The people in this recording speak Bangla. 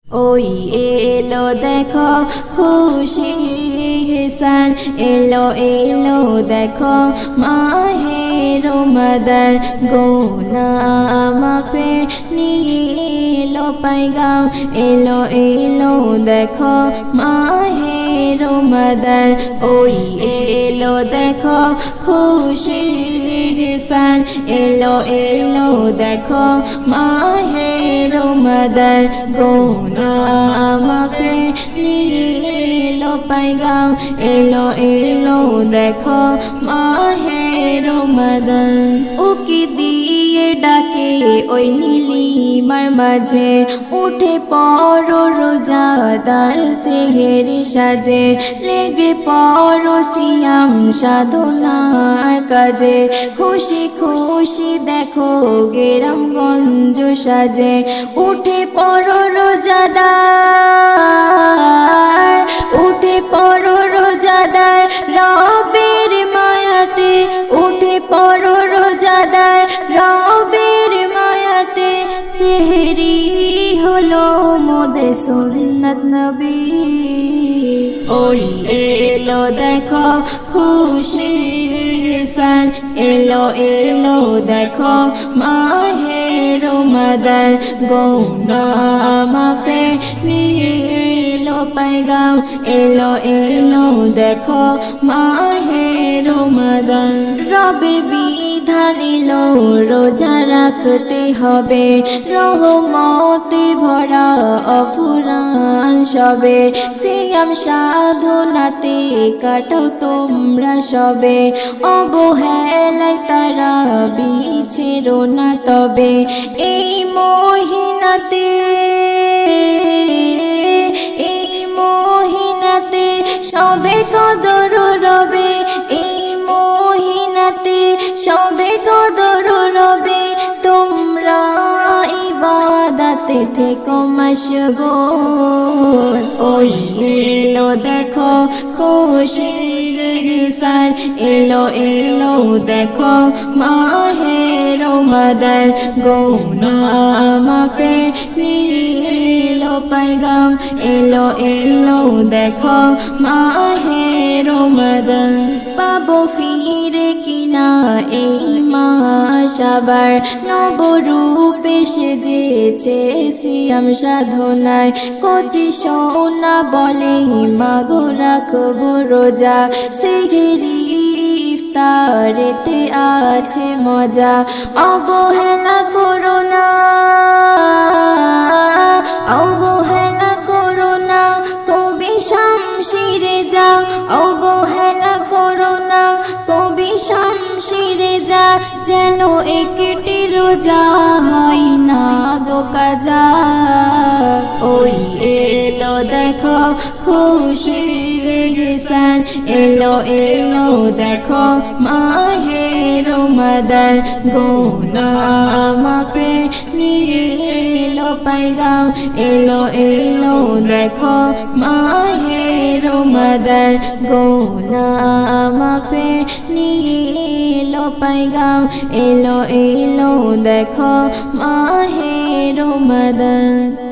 ওই এলো দেখো খুশির সান, এলো এলো দেখো মাহে রমাদান, গুনাহ মাফের নীলো পায়গাম, এলো এলো দেখো মাহে রমাদান। ওই এলো দেখো খুশির সান, এলো এলো দেখো মাহে রমাদান, গুনাহ মাফের নীলো পায়গাম, এলো এলো দেখো মাহে রমাদান। উকি দিয়ে ডাকে ওই নীলিমার মাঝে, উঠে পড়ো রোজাদার সেহেরি সাজে, লেগে পড়ো সিয়াম সাধনার কাজে, খুশি খুশি দেখো গ্রামগঞ্জ সাজে, উঠে পড়ো রোজাদার, উঠে পড়ো রোজাদার রবের মায়াতে, উঠে পড়ো রোজাদার রবের মায়াতে, সেহরি হলো মোদের সুন্নাত নবী। ওই এলো দেখো খুশির সান, এলো এলো দেখো মাহে রমাদান, গুনাহ মাফের নীলো পায়গাম, এলো এলো দেখো মাহে রমাদান। রবের বিধান এলো রোজা রাখতে হবে, রহমতে ভরা অফুরান সবে, সিয়াম সাধনাতে কাটাও তোমরা সবে, অবহেলায় তারা বিছেরো না তবে, এই মহিনাতে এই মহিনাতে সবে কদর রবে, এই মহিনাতে সবে কদর রবে, তোমরা ইবাদতে থেকো মশগুল। ওই এলো দেখো খুশির সান, এলো এলো দেখো মাহে রমাদান, গুনাহ মাফের নীলো পায়গাম, এলো এলো দেখো মাহে রমাদান। পাবো ফিরে কিনা এই মাস আবার, নবরূপে সেজেছে সিয়াম সাধনায়, কচি সোনা বলে মাগো রাখবো রোজা, সেহরি ইফতারেতে আছে মজা, অবহেলা করো না, অবহেলা করো না, কবি শামশিরে যাও, অবহেলা করো না, কবি শামশিরে যা, যেন একটি রোজা হয় না গো কাজা। ওই এলো দেখো খুশির সান, এলো এলো দেখো মাহে রমাদান, গুনাহ মাফের নীলো পায়গাম, এলো এলো দেখো মাহে রমাদান, গুনাহ মাফের নীলো পায়গাম, এলো এলো দেখো মাহে রমাদান।